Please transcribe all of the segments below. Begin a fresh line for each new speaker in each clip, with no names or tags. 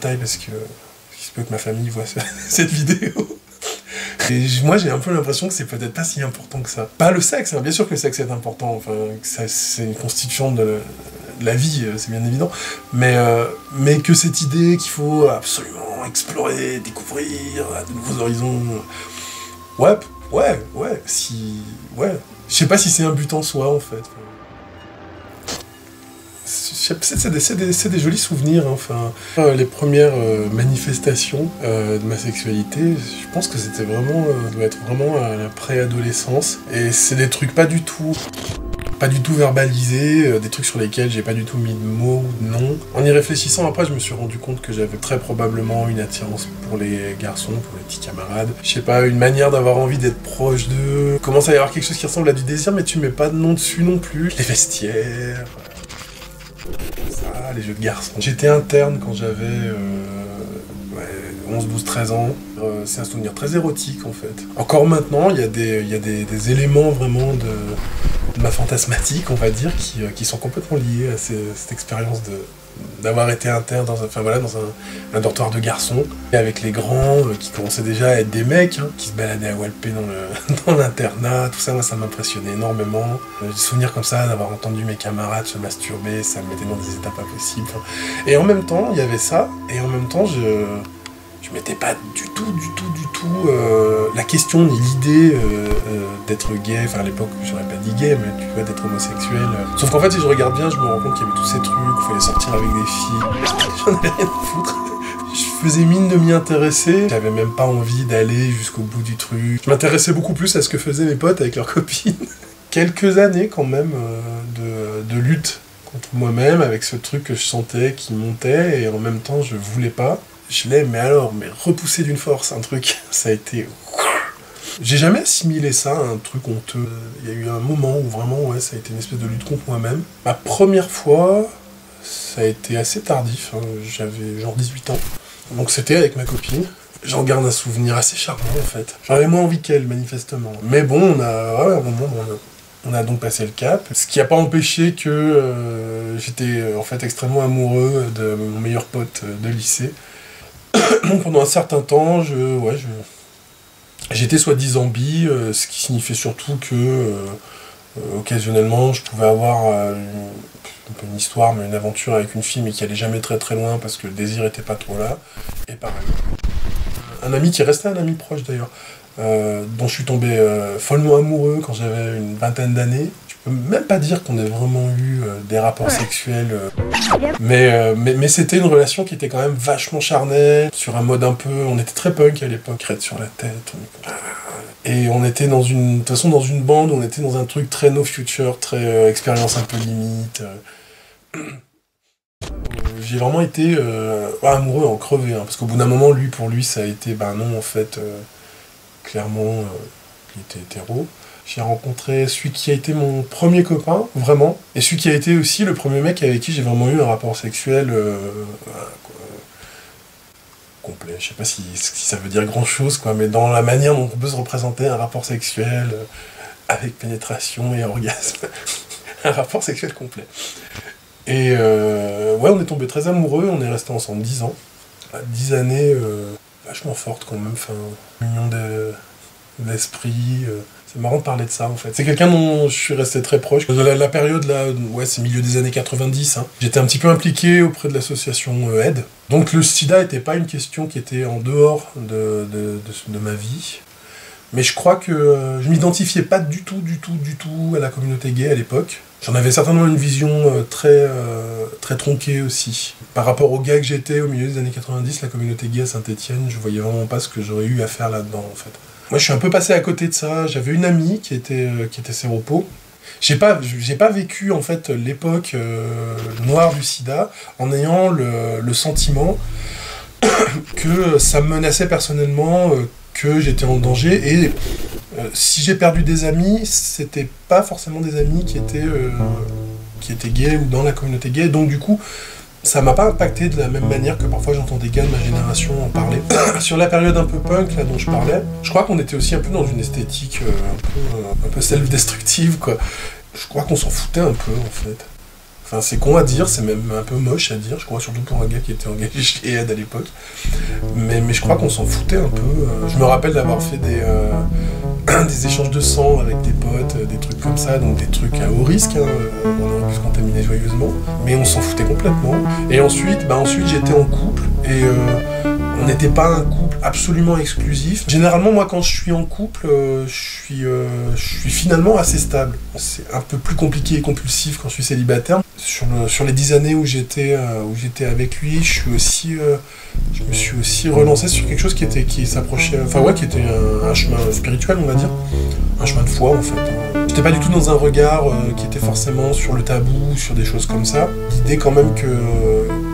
détails parce que il se peut que ma famille voit cette vidéo. Et moi j'ai un peu l'impression que c'est peut-être pas si important que ça. Pas le sexe, hein. Bien sûr que le sexe est important, enfin, c'est une constitution de la vie, c'est bien évident, mais que cette idée qu'il faut absolument explorer, découvrir de nouveaux horizons, ouais, je sais pas si c'est un but en soi en fait. C'est des jolis souvenirs, hein. Enfin, les premières manifestations de ma sexualité, je pense que c'était vraiment, doit être vraiment à la préadolescence, et c'est des trucs pas du tout verbalisés, des trucs sur lesquels j'ai pas du tout mis de mots ou de noms. En y réfléchissant après, je me suis rendu compte que j'avais très probablement une attirance pour les garçons, pour les petits camarades. Je sais pas, une manière d'avoir envie d'être proche d'eux. Commence à y avoir quelque chose qui ressemble à du désir, mais tu mets pas de nom dessus non plus. Les vestiaires, ça, les jeux de garçons. J'étais interne quand j'avais 11, 12, 13 ans. C'est un souvenir très érotique en fait. Encore maintenant, il y a des éléments vraiment de ma fantasmatique, on va dire, qui sont complètement liés à cette expérience d'avoir été interne dans un dortoir de garçons, et avec les grands qui commençaient déjà à être des mecs, hein, qui se baladaient à Walpé dans l'internat, tout ça, moi ça m'impressionnait énormément. Des souvenirs comme ça, d'avoir entendu mes camarades se masturber, ça me mettait dans des états pas possibles. Et en même temps, il y avait ça, et en même temps, je m'étais pas du tout la question ni l'idée d'être gay, enfin à l'époque j'aurais pas dit gay, mais tu vois, d'être homosexuel. Sauf qu'en fait si je regarde bien, je me rends compte qu'il y avait tous ces trucs, il fallait sortir avec des filles, j'en avais rien à foutre. Je faisais mine de m'y intéresser, j'avais même pas envie d'aller jusqu'au bout du truc. Je m'intéressais beaucoup plus à ce que faisaient mes potes avec leurs copines. Quelques années quand même de lutte contre moi-même, avec ce truc que je sentais qui montait, et en même temps je voulais pas. Je l'ai, mais repoussé d'une force, un truc, ça a été... J'ai jamais assimilé ça à un truc honteux. Il y a eu un moment où vraiment, ouais, ça a été une espèce de lutte contre moi-même. Ma première fois, ça a été assez tardif, hein. J'avais genre 18 ans. Donc c'était avec ma copine. J'en garde un souvenir assez charmant, en fait. J'avais moins envie qu'elle, manifestement. Mais bon, on a donc passé le cap, ce qui n'a pas empêché que j'étais en fait extrêmement amoureux de mon meilleur pote de lycée. Donc pendant un certain temps, j'étais soi-disant bi, ce qui signifiait surtout que occasionnellement je pouvais avoir une histoire, mais une aventure avec une fille, mais qui allait jamais très très loin parce que le désir était pas trop là. Et pareil. Un ami qui restait un ami proche d'ailleurs, dont je suis tombé follement amoureux quand j'avais une vingtaine d'années. Je peux même pas dire qu'on ait vraiment eu des rapports sexuels, mais c'était une relation qui était quand même vachement charnelle, sur un mode un peu... On était très punk à l'époque, crête sur la tête, et on était de toute façon dans une bande, on était dans un truc très no future, très expérience un peu limite. J'ai vraiment été amoureux en crevé, hein, parce qu'au bout d'un moment, pour lui, ça a été, non, en fait, clairement, il était hétéro. J'ai rencontré celui qui a été mon premier copain, vraiment, et celui qui a été aussi le premier mec avec qui j'ai vraiment eu un rapport sexuel complet. Je sais pas si ça veut dire grand-chose, quoi, mais dans la manière dont on peut se représenter un rapport sexuel avec pénétration et orgasme. Un rapport sexuel complet. Et on est tombés très amoureux, on est restés ensemble 10 ans. 10 années vachement fortes quand même, enfin, union d'esprit. C'est marrant de parler de ça en fait. C'est quelqu'un dont je suis resté très proche. La période là, c'est milieu des années 90. Hein. J'étais un petit peu impliqué auprès de l'association AIDE. Donc le sida n'était pas une question qui était en dehors de ma vie. Mais je crois que je m'identifiais pas du tout à la communauté gay à l'époque. J'en avais certainement une vision très tronquée aussi. Par rapport aux gars que j'étais au milieu des années 90, la communauté gay à Saint-Étienne, je voyais vraiment pas ce que j'aurais eu à faire là-dedans en fait. Moi je suis un peu passé à côté de ça, j'avais une amie qui était séropo. J'ai pas vécu en fait l'époque noire du sida en ayant le sentiment que ça me menaçait personnellement, que j'étais en danger, et si j'ai perdu des amis, c'était pas forcément des amis qui étaient gays ou dans la communauté gay, donc du coup ça m'a pas impacté de la même manière que parfois j'entends des gars de ma génération en parler. Sur la période un peu punk là dont je parlais, je crois qu'on était aussi un peu dans une esthétique un peu self-destructive quoi. Je crois qu'on s'en foutait un peu en fait. Enfin, c'est con à dire, c'est même un peu moche à dire, je crois, surtout pour un gars qui était engagé chez Ed à l'époque. Mais je crois qu'on s'en foutait un peu. Je me rappelle d'avoir fait des échanges de sang avec des potes, des trucs comme ça, donc des trucs à haut risque, hein, on aurait pu se contaminer joyeusement, mais on s'en foutait complètement. Et ensuite j'étais en couple, et on n'était pas un couple absolument exclusif. Généralement, moi, quand je suis en couple, je suis finalement assez stable. C'est un peu plus compliqué et compulsif quand je suis célibataire. Sur les 10 années où j'étais avec lui, je me suis aussi relancé sur quelque chose qui s'approchait, qui était un chemin spirituel, on va dire. Un chemin de foi, en fait. J'étais pas du tout dans un regard qui était forcément sur le tabou, sur des choses comme ça. L'idée quand même que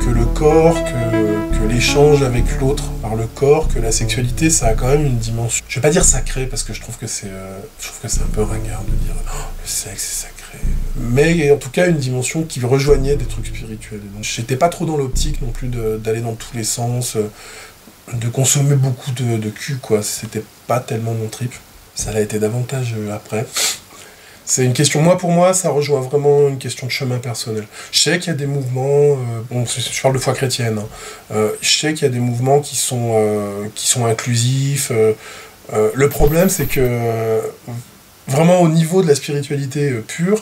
le corps, que l'échange avec l'autre par le corps, que la sexualité, ça a quand même une dimension. Je vais pas dire sacrée, parce que je trouve que c'est un peu ringard de dire oh, le sexe c'est sacré. Mais en tout cas une dimension qui rejoignait des trucs spirituels. Donc j'étais pas trop dans l'optique non plus d'aller dans tous les sens, de consommer beaucoup de cul, quoi. C'était pas tellement mon trip. Ça l'a été davantage après. C'est une question, pour moi, ça rejoint vraiment une question de chemin personnel. Je sais qu'il y a des mouvements, je parle de foi chrétienne, hein. Je sais qu'il y a des mouvements qui sont inclusifs. Le problème, c'est que vraiment au niveau de la spiritualité pure,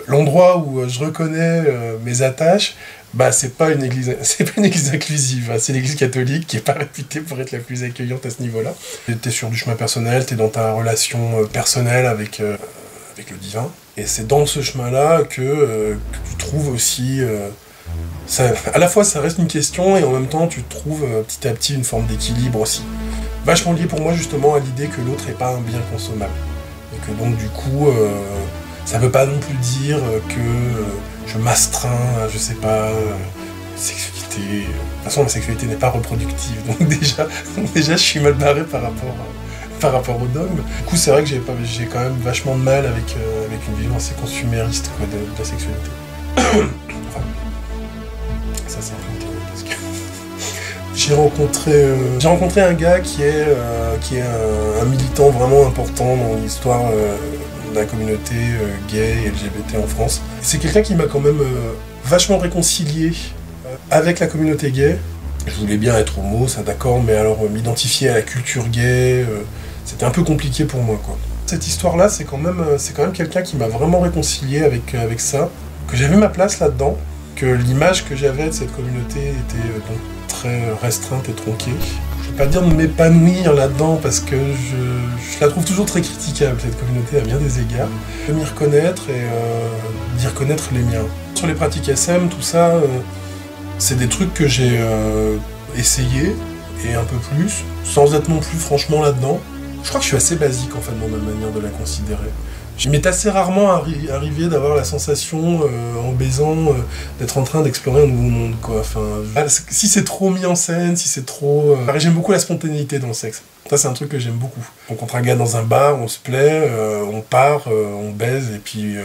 l'endroit où je reconnais mes attaches, c'est pas une église inclusive, hein. C'est l'église catholique qui est pas réputée pour être la plus accueillante à ce niveau-là. T'es sur du chemin personnel, t'es dans ta relation personnelle avec le divin, et c'est dans ce chemin-là que tu trouves aussi... à la fois ça reste une question, et en même temps tu trouves petit à petit une forme d'équilibre aussi. Vachement lié pour moi justement à l'idée que l'autre n'est pas un bien consommable. Et que donc du coup, ça veut pas non plus dire que je m'astreins à, je sais pas, sexualité. De toute façon, la sexualité n'est pas reproductive, donc déjà je suis mal barré par rapport au dogme. Du coup, c'est vrai que j'ai quand même vachement de mal avec une vision assez consumériste, quoi, de la sexualité. Enfin, ça c'est un peu terrible, parce que j'ai rencontré un gars qui est un militant vraiment important dans l'histoire de la communauté gay et LGBT en France. C'est quelqu'un qui m'a quand même vachement réconcilié avec la communauté gay. Je voulais bien être homo, ça d'accord, mais alors m'identifier à la culture gay, c'était un peu compliqué pour moi, quoi. Cette histoire-là, c'est quand même quelqu'un qui m'a vraiment réconcilié avec ça, que j'avais ma place là-dedans, que l'image que j'avais de cette communauté était donc très restreinte et tronquée. Je vais pas dire de m'épanouir là-dedans, parce que je la trouve toujours très critiquable, cette communauté, à bien des égards. De m'y reconnaître et d'y reconnaître les miens. Sur les pratiques SM, tout ça, c'est des trucs que j'ai essayé, et un peu plus, sans être non plus franchement là-dedans. Je crois que je suis assez basique en fait dans ma manière de la considérer. Il m'est assez rarement arrivé d'avoir la sensation, en baisant, d'être en train d'explorer un nouveau monde, quoi. Enfin, si c'est trop mis en scène, si c'est trop... J'aime beaucoup la spontanéité dans le sexe. Ça, c'est un truc que j'aime beaucoup. On rencontre un gars dans un bar, on se plaît, on part, on baise, et puis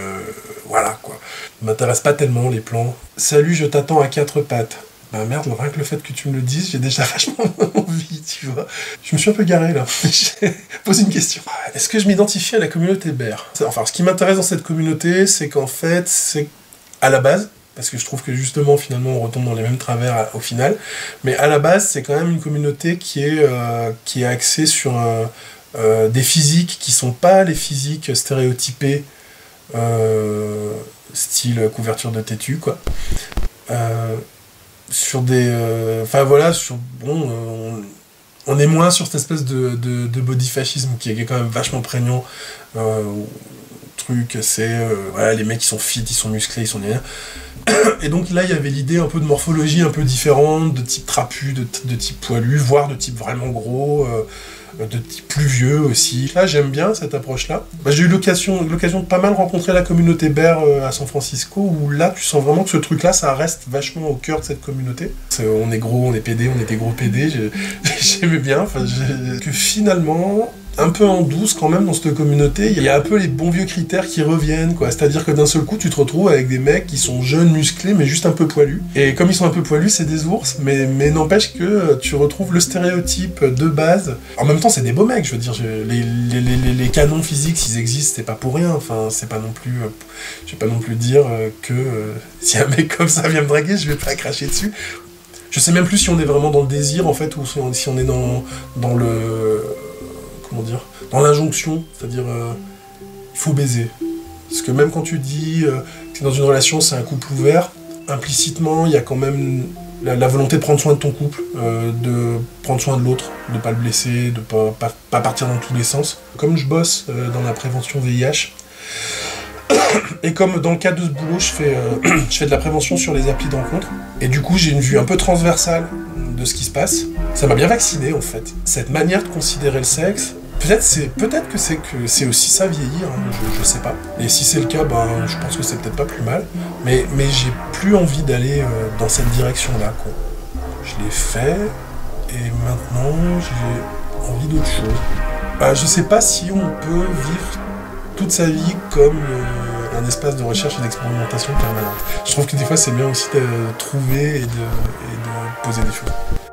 voilà, quoi. Ça m'intéresse pas tellement, les plans. Salut, je t'attends à 4 pattes. Bah merde, rien que le fait que tu me le dises, j'ai déjà vachement envie, tu vois. Je me suis un peu garé, là. J'ai posé une question. Est-ce que je m'identifie à la communauté BER ? Enfin, ce qui m'intéresse dans cette communauté, c'est qu'en fait, c'est à la base, parce que je trouve que justement, finalement, on retombe dans les mêmes travers au final, mais à la base, c'est quand même une communauté qui est axée sur des physiques qui sont pas les physiques stéréotypées, style couverture de têtu, quoi. Sur des... on est moins sur cette espèce de body-fascisme qui est quand même vachement prégnant. Truc, c'est... les mecs, ils sont fit, ils sont musclés, ils sont... Et donc là, il y avait l'idée un peu de morphologie un peu différente, de type trapu, de type poilu, voire de type vraiment gros, de type plus vieux aussi. Là, j'aime bien cette approche-là. J'ai eu l'occasion de pas mal rencontrer la communauté BER à San Francisco, où là, tu sens vraiment que ce truc-là, ça reste vachement au cœur de cette communauté. On est gros, on est pédé, on était gros pédé, j'aimais bien. Que finalement, un peu en douce quand même dans cette communauté. Il y a un peu les bons vieux critères qui reviennent, quoi. C'est-à-dire que d'un seul coup, tu te retrouves avec des mecs qui sont jeunes, musclés, mais juste un peu poilus. Et comme ils sont un peu poilus, c'est des ours, mais n'empêche que tu retrouves le stéréotype de base. En même temps, c'est des beaux mecs, je veux dire, les canons physiques, s'ils existent, c'est pas pour rien. Enfin, c'est pas non plus... je vais pas non plus dire que si un mec comme ça vient me draguer, je vais pas cracher dessus. Je sais même plus si on est vraiment dans le désir, en fait, ou si on est dans le... comment dire, dans l'injonction, c'est-à-dire il faut baiser. Parce que même quand tu dis que dans une relation c'est un couple ouvert, implicitement il y a quand même la volonté de prendre soin de ton couple, de prendre soin de l'autre, de pas le blesser, de pas partir dans tous les sens. Comme je bosse dans la prévention VIH, et comme dans le cadre de ce boulot, je fais de la prévention sur les applis de rencontre, et du coup j'ai une vue un peu transversale de ce qui se passe. Ça m'a bien vacciné en fait. Cette manière de considérer le sexe, peut-être que c'est aussi ça vieillir, hein, je sais pas. Et si c'est le cas, ben je pense que c'est peut-être pas plus mal. Mais j'ai plus envie d'aller dans cette direction-là, quoi. Je l'ai fait, et maintenant j'ai envie d'autre chose. Je sais pas si on peut vivre toute sa vie comme un espace de recherche et d'expérimentation permanente. Je trouve que des fois c'est bien aussi de trouver et de poser des choses.